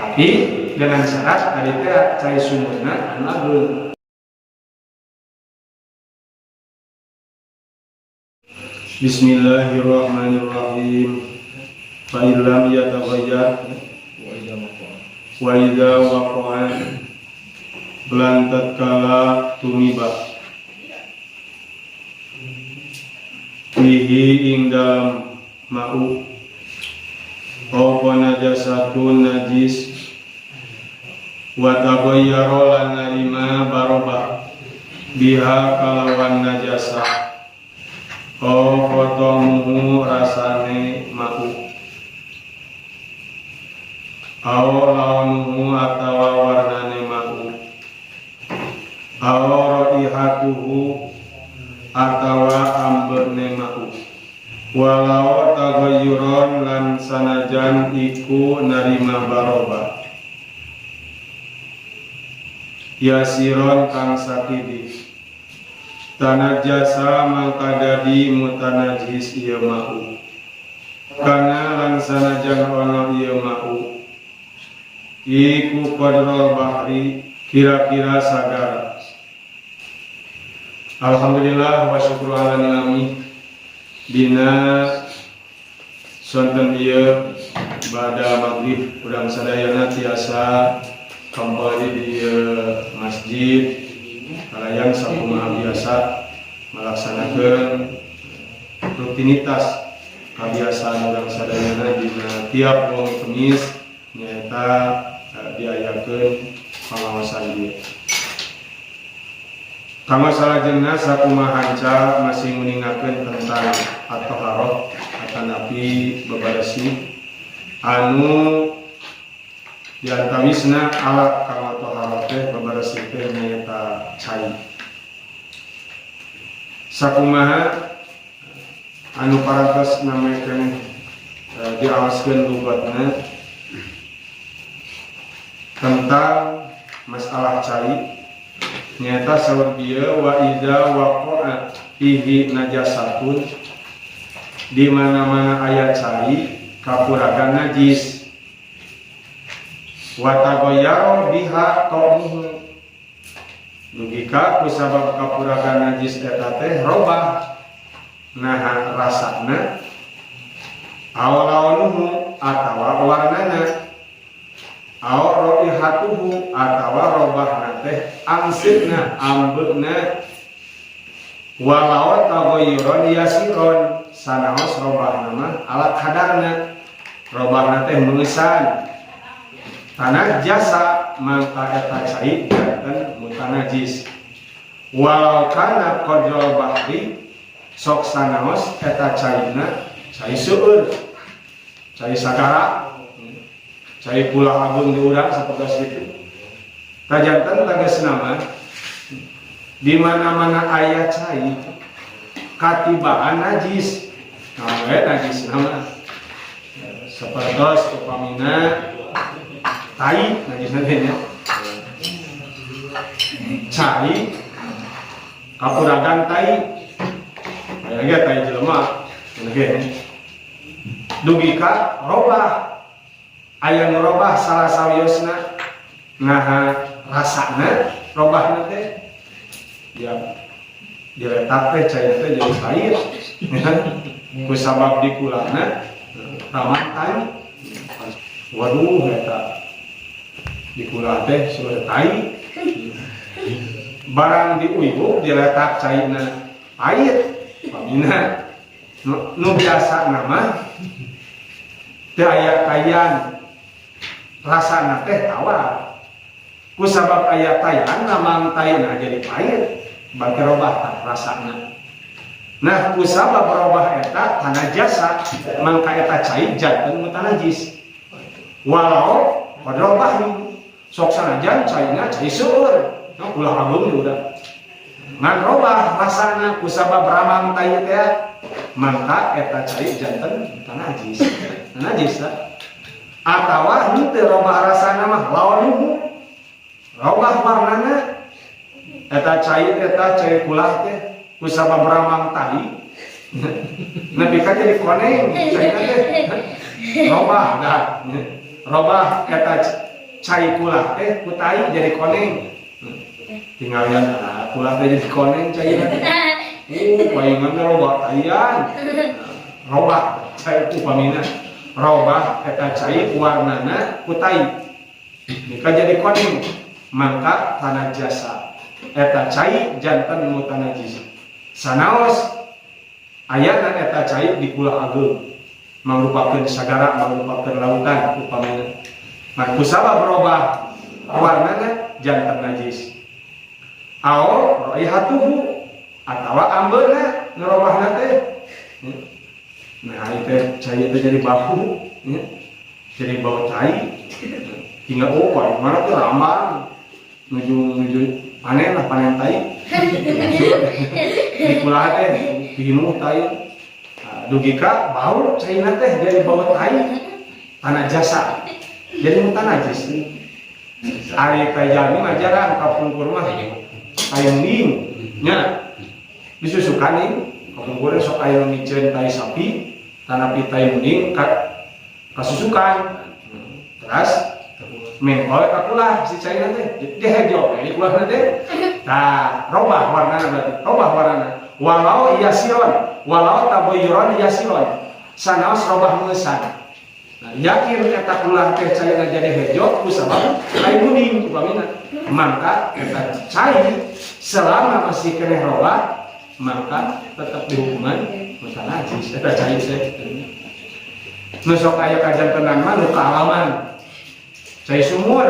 Tapi dengan syarat tadi teh cai sumurna anu ageung. Bismillahirrahmanirrahim. Fa illam yataghayyar wa idza waqa'a lan tatkala tumiba fihi ing dalam ma'u apa najasatun najis wa taghayyara lan narima baroba biha kalawan najasah fotomuhu rasane ma'u launuhu atawa warnane ma'u raihatuhu atawa amberne ma'u walau taghayyuron lan sanajan iku narima baroba yasiron kang sakidi tanajasa mangkadadi mutanajis ieu ma'u kana lan sanajan ono ieu ma'u iku qadrul bahri kira-kira sagara. Alhamdulillah wa syukru ala nilami dina sonten ieu bada maghrib urang sadayana tiasa kembali di masjid kalayan sakumaha biasa melaksanakan rutinitas kebiasaan urang sadayana dina tiap wong Kemis nyaeta diayakeun pangaosan ieu. Kama salajengna sakumaha hanca masih nguningakeun tentang at-thaharah atanapi bebersih anu diantawisna alat kama thaharah teh bebersih teh nyaeta cai. Sakumaha anu parantos namekeun diawaskeun lugatna tentang masalah cai nyata saur bieu wa idza waqa'a fihi najasatun di mana-mana aya cai kapuragan najis wa taghayyara biha qaumuhu dugika kusabab kapuragan najis eta teh robah nah rasana awalaunuhu atawa warnana raihatuhu atawa robahna teh angsitna ambeuna walau taghayyuron yasiron sanaos robahna mah alat hadarna robahna teh meungesan tanajasa mangka eta cai janten mutanajis walau kana qadrul bahri sok sanaos eta caina cai seueur cai sagara cai pula agung di urang sapertos kitu. Tajanten tegasna mah di mana-mana aya cai katibaan najis. Nah, najis nama sapertos upamina tai najis nantinya. Cai kapuragan tai. Aya ge tai jelema. Dugika robah aya ngerobah salah sawiosna nah rasana robahna teh ya diletak teh cai teh jadi cair ku sabab dikulana raman tai waduh eta dikulah teh sueur tai barang diuibuk diletak cairna air pamina nu biasa nama teu aya kayan rasana teh tawar kusabab aya tayan namang tayna jadi pahit bangke robah rasana nah kusabab robah eta tanajasa mangka eta cai janten mutanajis walau pada robah sok sanajan caina cai seueur ulah agung udah ngan robah rasana kusabab ramang tai teh mangka eta cai janten mutanajis najis lah atawa henteu robah rasana mah launuhu robah warnana eta cai kulah teh kusabab ramang tai nepi ka jadi koneng cai teh robah dah robah eta cai kula teh kutai jadi koneng tinggal yang kula teh jadi koneng cai palingan robah taian robah cai upamina robah eta cai warnana kutai nika jadi koneng mangka tanah jasa eta cai jantan mutanajis sanaos ayana eta cai di kula ageung mangrupakeun sagara mangrupakeun lautan upamina nah kusabab berubah warnana jantan najis aw raihatuhu atawa ambeuna ngerobahna teh nah itu cai itu jadi bau jadi bau cai tinggal mana tuh ramah menuju panen lah panen tai di kulah teh dihinuh tai dugika bau caina teh dari bau tai tanah jasa jadi mutan najis ari kajami ngajaran kapungkur mah aya ning nya disusukan nih kapungkur sok aya miceun tai sapi tanah pitai mending kasusukan terus mengkol kakulah si caina teh dehejo ini kulah teh tah robah warnana berarti robah warnana walau yasiron walau taboyuron yasiron sanaos robah meusan nah yakin eta kulah teh caina jadi hejo kusabab ai kuning upamina maka eta cai selama masih keneh robah maka tetap dihukuman maka najis eta cai teh nu sok aya kajantenan mah nu kaalaman cai sumur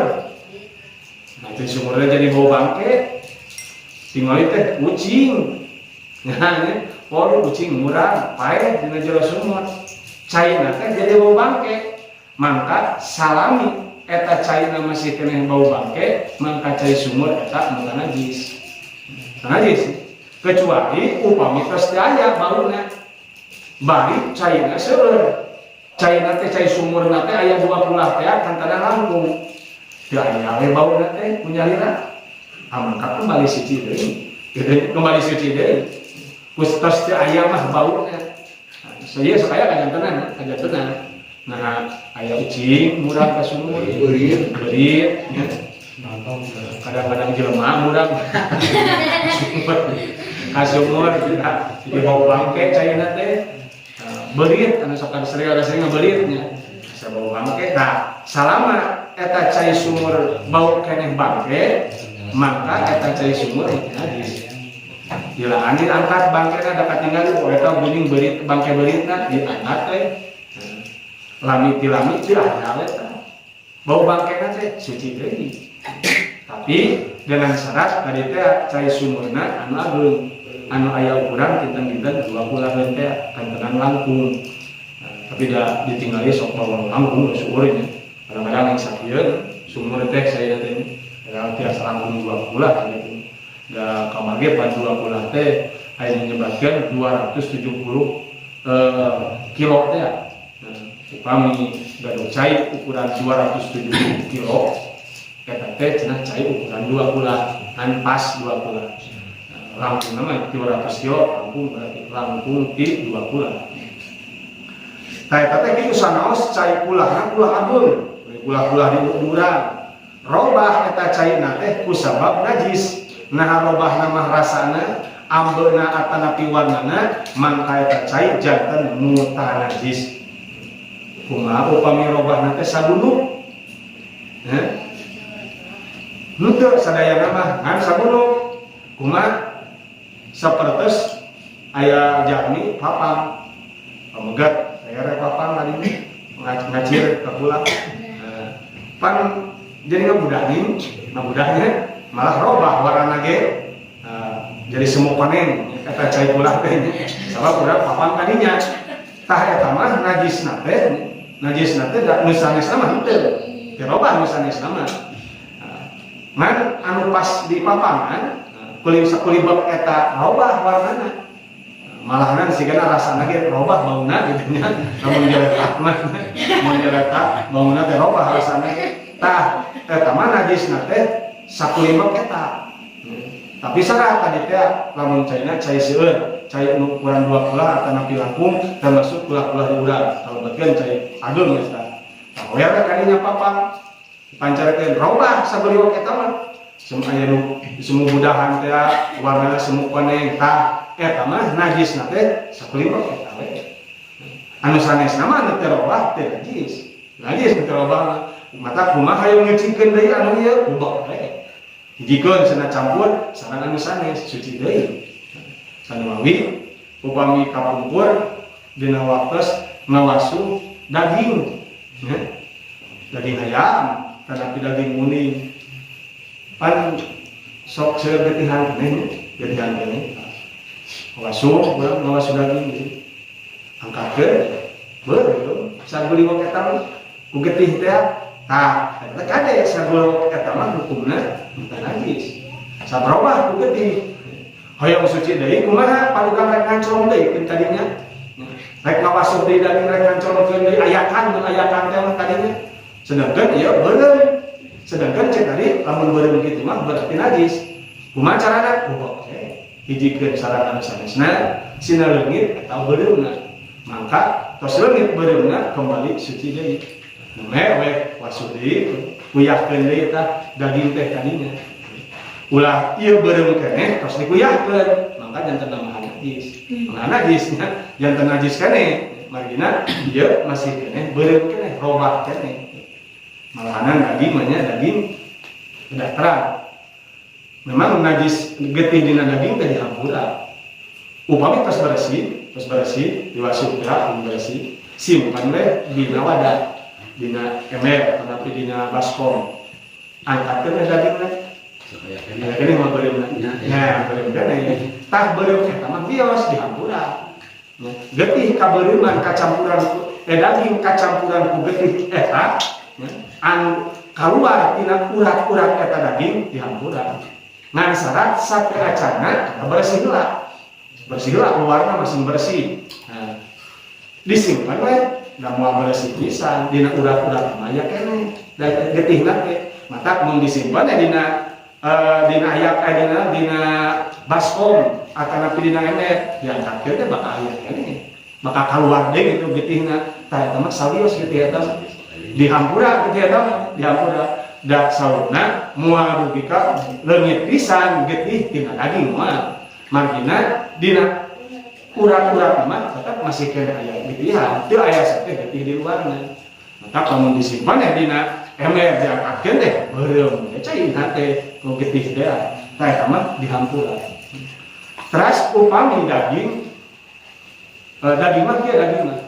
nah cai sumurnya jadi bau bangke tinggal teh kucing nah ini podo kucing murah pae dina jero sumur caina teh jadi bau bangke mangka salami eta caina masih keneh bau bangke mangka cai sumur eta mangka najis kecuali upami tos teu aya bauna bari caina seueur caina teh cai sumurna teh aya 20 teh kantana langkung teu aya we bauna teh punyalira mangka kembali suci deui kembali suci deui kustos teh aya mah bauna saya sekaya kajantenan nah aya ucing murah ka sumur beurit nya kadang-kadang jelema murah ka sumur di bau bangke caina teh beurit anu sok sering ngabelit nya sa bau bangke nah salama eta cai sumur bau keneh bangke maka eta cai sumur najis dilaan diangkat bangkena da katinggal eta guning beurit bangke beuritna diangkat teh lami tilami teu aya eta bau bangkena teh suci deui tapi dengan syarat tadi teh cai sumurna anu ageung anu aya ukuran kinten-kinten 20 teh kantenan langkung tapi da ditinggali sok bawang langkung sueureun kadang-kadang yang sakieu sumur teh saya teh da tiasa langkung 20 gitu da kamari pan 20 teh aya menyebabkan 270 kilo teh upami gaduh cai ukuran 270 kilo eta teh cenah cai ukuran 20 an pas 20 langkung nama 200 kilo langkung berarti langkung ti 20 tah eta teh kitu sanaos cai kulahna kulah ageung kulah-kulah di urang robah eta caina teh kusabab najis nah robah mah rasana ambeuna atanapi warnana mangka eta cai janten mutanajis kumaha upami robahna teh sabunuk nu teu sadayana mah ngan sabunuk kumaha sapertos aya jami papang pamegat aya rek papang tadi ngacir ka kula pan jadi ngabudahnya malah robah warna ge jadi semu panen eta cai ulah teh sabab urang papang kadinya tah eta mah najisna teh da nu sanesna mah henteu teu robah nu sanesna mah ngan anu pas di papangan kulibek eta robah warnana malahan sigana rasana ge robah bauna gitu nya lamun jeletak mah mun jeletak bauna teh robah rasana tah eta mah najisna teh sakulibek eta tapi syarat tadi teh lamun caina cai seueur cai nu ukuran 20 atanapi langkung termasuk kulah-kulah di urang kalau bagian cai ageung geus tah awer kadinya papang pancarkeun robah sabeliwak eta mah aya nu semu budahan teh warna semu koneng tah eta mah najisna teh sabeliwak eta we anu sanesna mah anu teh robah teh najis teh robah mata kumaha hayang ngecikeun deui anu ieu ubah we hijikeun cenah campur sareng anu sanes suci deui sanumawi upami kapungkur dina waktos ngawasuh daging ya. Daging ayam tanapi daging muning pan sok segetihan keneh ngawasuh daging gitu angkatkeun beureum sabeuliwak eta mah ku getih teh tah eta kade sabeuliwak eta mah hukumna teu najis sabaraha ku getih hoyong suci deui kumaha paduka rek ngancong deui keun tadinya rek ngawasuh deui daging rek ngancongkeun deui ayakan teh mah tadinya sedangkan ieu beureum sedangkan cek tadi lamun beureum kitu mah berarti najis kumaha carana kubok hijikeun sareng anu sanesna sina leungit eta beureumna mangka tos leungit beureumna kembali suci deui we wasuh deui kuyahkeun deui eta daging teh tadinya ulah ieu beureum keneh tos dikuyahkeun mangka janten namahan najis mangka najisnya janten najis keneh margina ieu masih keneh beureum keneh robah keneh malahan daging mah daging udah terang memang najis getih dina daging teh dihampura upami tos bersih diwasuh teh bersih simpan we dina wadah dina ember tapi dina baskom angkatkeun dagingna ya kene mah beureumna ya beureum keneh tah beureum eta mah bios dihampura getih kabeureumman kacampuran daging kacampuran ku getih eta anu kaluar tina urat-urat eta daging dihampura ngan syarat sapeacana bersih heula keluarna masih bersih disimpan we da moal bersih pisan dina urat-urat mah aya keneh getihna teh mata mun disimpan dina baskom atau dina ember diangkatkeun teh bakal aya keneh bakal kaluar deui gitu getihna tah eta mah sawios getih eta dihampura getih eta mah dihampura da saurna moal dugi ka leungit pisan getih tina daging moal margina dina urat-urat mah tetap masih kena aya getihan teu aya sateh getih di luarna maka lamun disimpan dina ember diangkatkeun teh beureum cai teh nu getih teh tah eta mah dihampura teras upami daging mah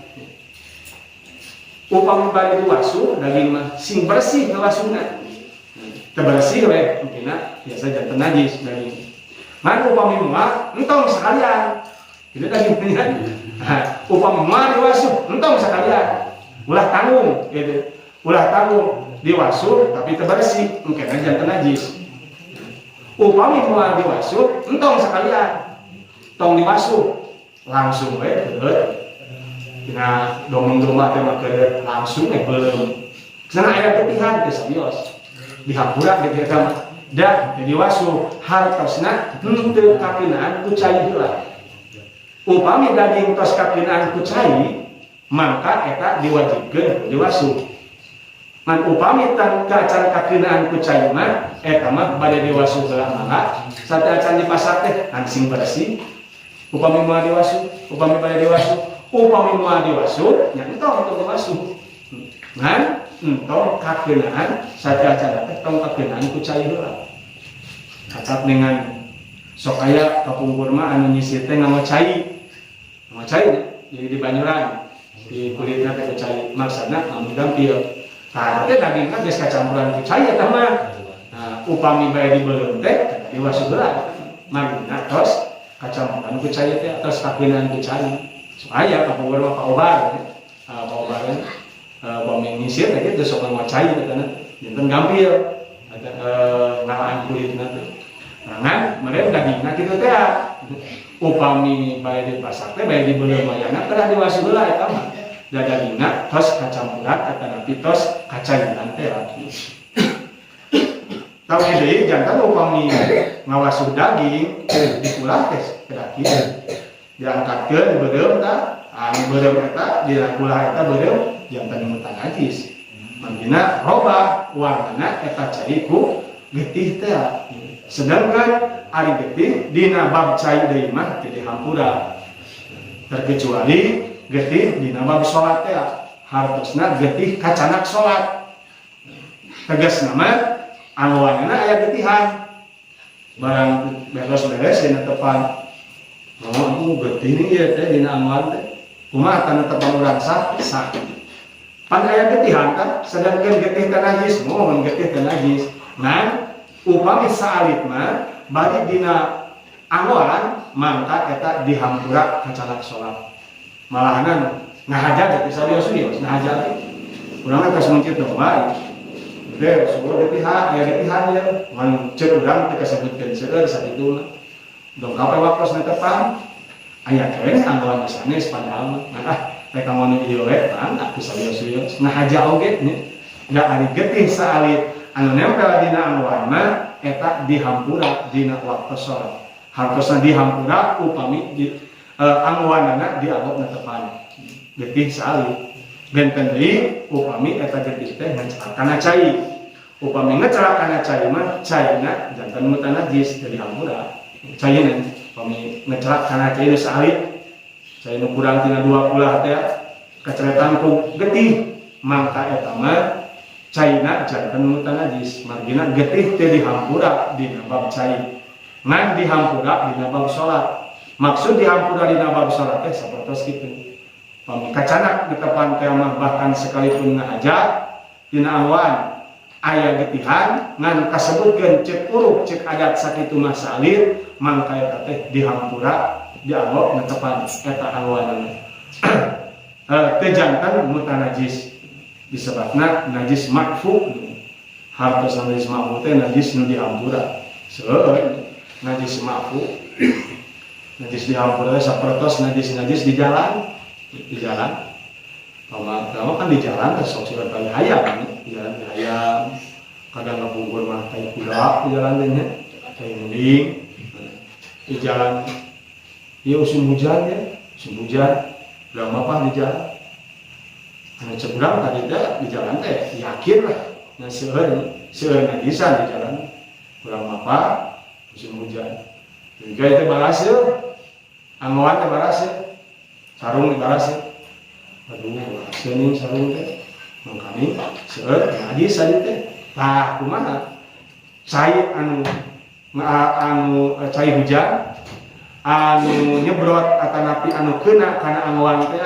upami bari diwasuh daging mah sing bersih ngawasuhna teu bersih we mungkinna biasa janten najis daging ngan upami moal entong sakalian kitu dagingnya upami moal diwasuh entong sakalian ulah tanggung gitu ulah tanggung diwasuh tapi teu bersih mungkinna janten najis upami moal diwasuh entong sakalian tong diwasuh langsung we beut dina dongeng domba teh mah langsung belum cenah aya ketihan teh sabios dihampura gitu eta mah da diwasuh hartosna henteu kakeunaan ku cai heula upami daging tos kakeunaan ku cai maka eta diwajibkeun diwasuh man upami tan kacan kakeunaan ku cai mah eta mah bade diwasuh heula mangga sateacan di pasar teh langsung bersih upami moal diwasuh upami bade diwasuh upami moal diwasuh nya entong untuk diwasuh ngan entong kakeunaan sateacan teh tong kakeunaan ku cai heula acap dengan sok aya kapungkur mah anu nyisir teh ngacai jadi di banyuran di kulitna teh cai maksudna anu gampil tah teh dagingna geus kacampuran ku cai eta mah upami bae dibeuleum teh diwasuh heula margina tos kacampuran ku cai teh tos kakeunaan ku cai supaya kapungkur mah paobaran bami nyisir teh kitu sok ngacai eta janten gampil ngalaan kulitna teh ngan mereka dagingna kitu teh upami bae di pasar teh bae dibeuleum mayana teh diwasuh heula eta mah da dagingna tos kacampuran eta napi tos kacairan teh tau deui janten upami ngawasuh daging dikulah teh daging diangkatkeun beureum tah anu beureum eta dina kulah eta beureum janten mutan najis Mangina robah warnana eta cai ku getih teh. Sedangkan ari getih dina bab cai deui mah teu dihampura. Terkecuali getih dina bab salat teh hartosna getih kacanak salat. Tegasna mah angwanna aya getihan. Barang beres dina tepan. Oh, getih ni ieu teh dina angwan teh. Kumaha tanda tepan urang sah? Pan aya getihan kan, sedangkan getih teh najis, mohon getih teh najis. Nah, upami saalit mah bari dina angwan mangka eta dihampura kacanak salat. Malahan ngahaja teh sarios-sarios ngahaja. Urang geus muncul teh bae. Teh subuh getihan, aya getihan ya. Man ceuk urang teh kasebutkeun seueur sakitu. Dong kape waktos tepan aya keneh angwan sanes padahal mah. Mereka mau ieu we kan aku sarios-sarios ngahaja oge nya. Da ari getih saalit anu nempel dina angwanna eta dihampura dina waktu salat. Hartosna dihampura upami angwanna dianggapna tepan. Getih saalit. Benten deui upami eta getih teh ngecerak kana cai. Upami ngecerak kana cai mah caina janten mutan najis teu dihampura. Caina upami ngecerak kana cai nu saalit cai nu kurang tina 20 teh keceretan ku getih mangka eta mah caina janten mutan najis. Margina getih teu dihampura dina bab cai. Ngan dihampura dina bab salat. Maksud dihampura dina bab salat teh sapertos kitu. Pami kacanak di depan teh mah bahkan sekalipun ngahajat dina angwan aya getihan ngan kasebutkeun cek uruk cek adat sakitu mah salir mangka eta teh dihampura dianggap netepan eta angwanna. Teu janten mutan najis. Disebutna najis makfu. Hartos najis makfu teh najis nu dihampura. Seueur najis makfu. Najis dihampura sapertos najis-najis di jalan. Kalau kan di jalan teh sok siga tali hayam, di jalan hayam. Kadang ngabungkur mah tai kuda di jalan teh nya. Tai mending. Di jalan ieu musim hujan ya, musim hujan. Urang mah di jalan. Anu cebrang tadi teh di jalan teh yakin lah. Nya seueur najisan di jalan. Urang mah musim hujan. Juga itu baraseu. Angwan teh baraseu. Sarung dibaraseu. Aduh, seuning sarung teh. Mangkami seueur najis tadi teh. Tah kumaha? Cai anu cai hujan anu nyebrot atanapi anu keuna kana angwan teh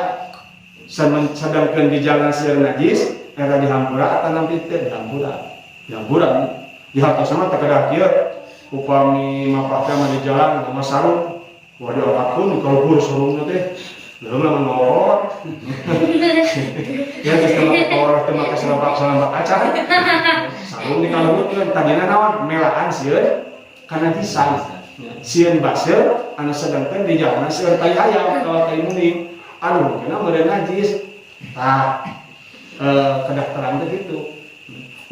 sedangkeun di jalan seueur najis eta dihampura atanapi teh dihampura. Dihampura. Di hartosna mah teh kedah kieu upami mapah teh mah di jalan ngama sarung. Waduh apapun kalau gur sarungna teh belum lama ngorot. Ya geus teu make kolor teu make selambak kaca. Sarung di kalungkeun tadina naon melaan sieun kana pisan. Sieun baseur anu sedengkeun di jalan seueur tai hayam kalau tai mending anu kena meureun najis. Tah kedah terang teh kitu.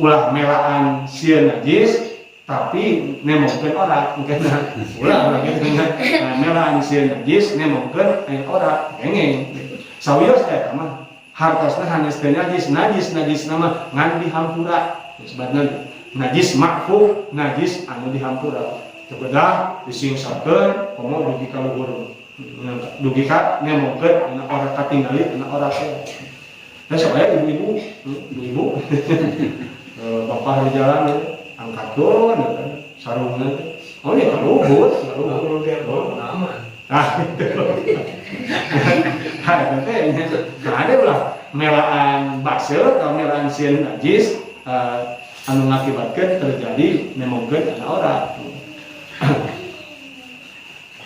Ulah melaan sieun najis tapi nemongkeun orang engkena ulah gitu nya melaan sieun najis nemongkeun aya orang kengeng sawios eta mah hartosna hanes teu najis nama ngan dihampura sebabna najis makfu najis anu dihampura teu bedah disingsakeun komo dugi ka luhur dugi ka nemongkeun anu orang katinggali anu orang teh nah supaya ibu-ibu bapak di jalan ya angkat doang kan sarungnya oh ini kalubut dia aman itu ada ulah melaan basel atau melaan sieun najis anu ngakibatkeun terjadi nemongkeun ana ora.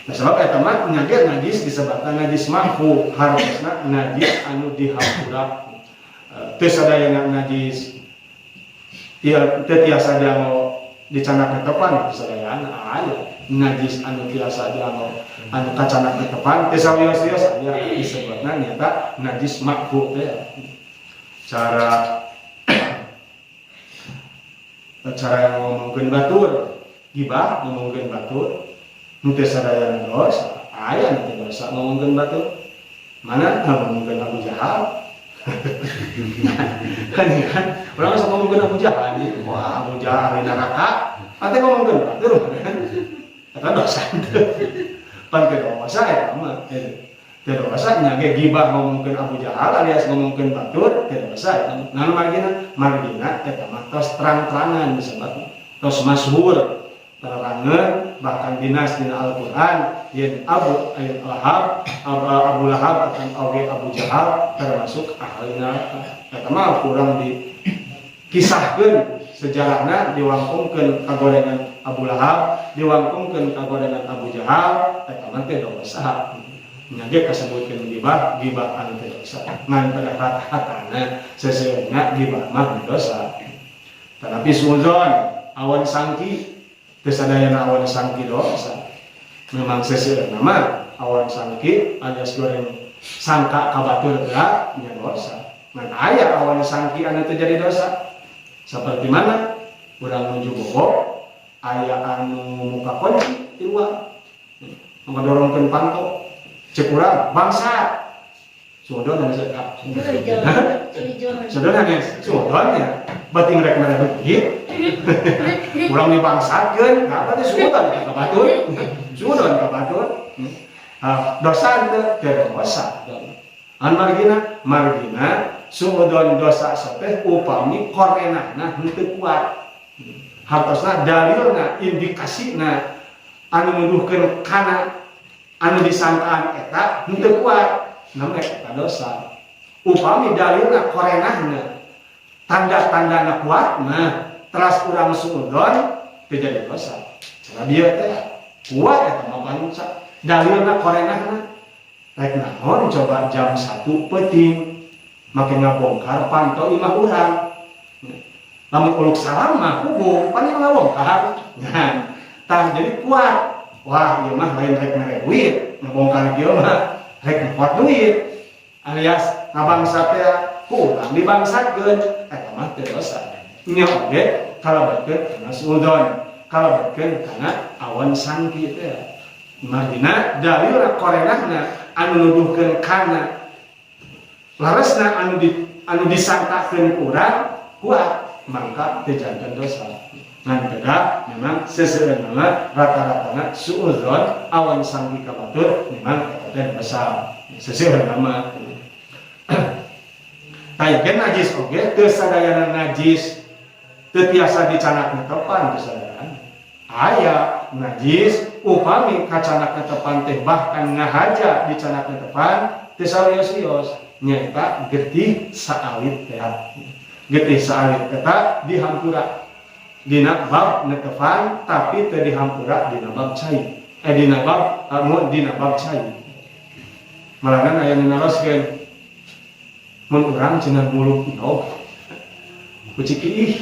Nah sebab eta mah najis disebutna najis mahfu hartosna najis anu dihampura teu sadayana najis teu tiasa dianggo dicanak tetepan sadayana aya najis anu tiasa dianggo anu kacanak tetepan teu sawios-wios aya disebutna nyata najis makfu teh cara ngomongkeun batur gibah ngomongkeun batur teu sadayana dosa aya nu teu dosa ngomongkeun batur mana ngomongkeun Abu Jahal kan orang asal ngomongkeun Abu Jahal nih, wah Abu Jahal di neraka, ante ngomongkeun batur kan, kata dosa pan ke dosa ya mah, ke dosa nya ge gibah ngomongkeun Abu Jahal alias ngomongkeun batur, ke dosa ya, nah margina eta mah tos terang-terangan disebut, tos masyhur terangan bahkan dinas dina Al-Quran yen Abu Lahab atau Abu Jahal termasuk ahli neraka. Eta mah kurang dikisahkeun sejarahna diwangkungkeun kagorengan Abu Lahab, diwangkungkeun kagorengan Abu Jahal, eta mah teh dosa. Nya ge kasebutkeun gibah anu teh dosa. Ngan pada hata-hatana seseueurna gibah mah dosa. Tetapi suudzon awan sangki kesadayana awan sangki dosa. Memang seseueurna mah awan sangki alias goreng sangka ka batur geura nya dosa. Ngan aya awan sangki anu teu jadi dosa. Seperti mana? Urang nuju bogo aya anu muka kunci di luar. Ngadorongkeun panto. Cek urang bangsa. Sudon anu sekap. Sudon anu sudon ya. Bating rek mere beugit. Urang dibangsatkeun, apa teh sudon ka batur. Sudon ka batur. Dosa teu dosa. An margina suudon dosa teh upami korenahna henteu kuat. Hartosna dalilna indikasina anu nuduhkeun kana anu disangkaan eta henteu kuat. Namanya eta dosa. Upami dalilna korenahna tanda-tandana kuat mah teras urang suudon teu jadi dosa. Cara bieu teh kuat eta mah panca. Dalilna korenahna rek naon coba jam 1 peuting make ngabongkar panto imah urang. Lamun uluk salam mah hubung pan ngabongkar. Nah, tah jadi kuat. Wah, ieu mah lain rek mere duit, ngabongkar kieu mah rek kuat duit. Alias ngabangsa teh kurang dibangsatkeun eta mah teu dosa. Nya oge kalabeutkeun kana suudon, kalabeutkeun kana awan sangki teh. Margina dalil korenahna anu nuduhkeun kana laresna anu disangkakeun urang kuat mangka teu janten dosa. Ngan beda memang seseueurna rata-ratana suudzon awan sangki ka batur memang eta teh dosa. Seseueurna mah tayeun najis oge teu sadayana najis teu tiasa dicanakna tepan teu sadayana. Aya najis upami kacanakna tepan teh bahkan ngahaja dicanakna tepan teu sarios-rios nyaeta getih saalit teh. Getih saalit eta dihampura dina bab netepan tapi teu dihampura dina bab cai. Dina bab cai. Malahan aya nu naroskeun mun urang cenah muluk endog ku ciki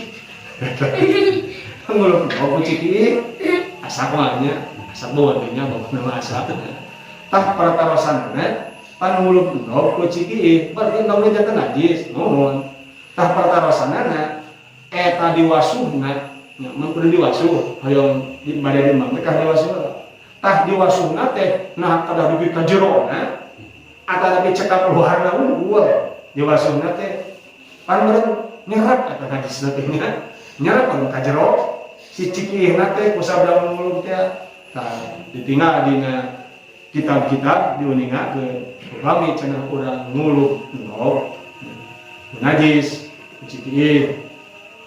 muluk endog ku ciki asap nya asap bawanya bawa asap tah paratarosanna pan muluk endog ku ciki berarti endogna janten najis nuhun tah paratarosanna eta diwasuhna mun kudu diwasuh hoyong bade dimang teh diwasuh tah diwasuhna teh nah kada dugi ka jerona atau tapi cekap luarna unggul diwasuhna teh pan meureun nyerep eta najisna teh nyerep anu ka jero si cikihna teh ku sabda muluk teh tah ditinggal dina kitab-kitab diuningakeun upami cenah urang nguluk endog najis cikih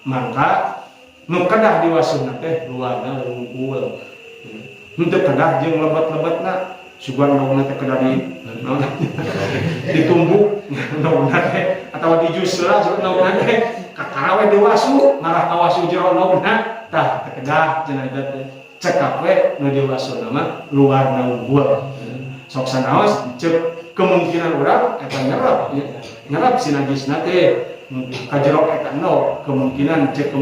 mangka nu kedah diwasuhna teh luarna unggul henteu kedah jeung lebet-lebetna sugan endogna teh kedah ditumbuk endogna teh atawa dijus heula endogna teh kakarawe diwasu ngarah ka wasu jero endogna tah teu kedah cenah eta teh cekap we nu diwasuna mah luarna unggul sok sanaos ceuk kemungkinan urang eta nyerep si najisna teh kajero eta no kemungkinan cek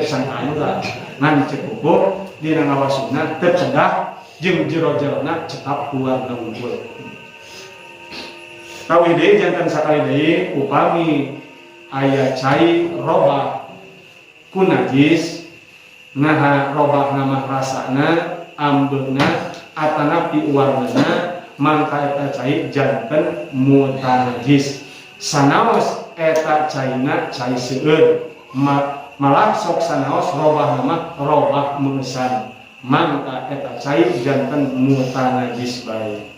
sangkaan urang ngan cek hukum dina ngawasuna teu cedah jeung jero-jerona cekap luarna unggul. Tawi deui janten sakali deui upami aya cai robah ku najis naha robah nama rasana ambeuna atanapi warnana mangka eta cai janten mutanajis sanaos eta caina cai seueur malah sok sanaos robah nama robah meusan mangka eta cai janten muta najis bae.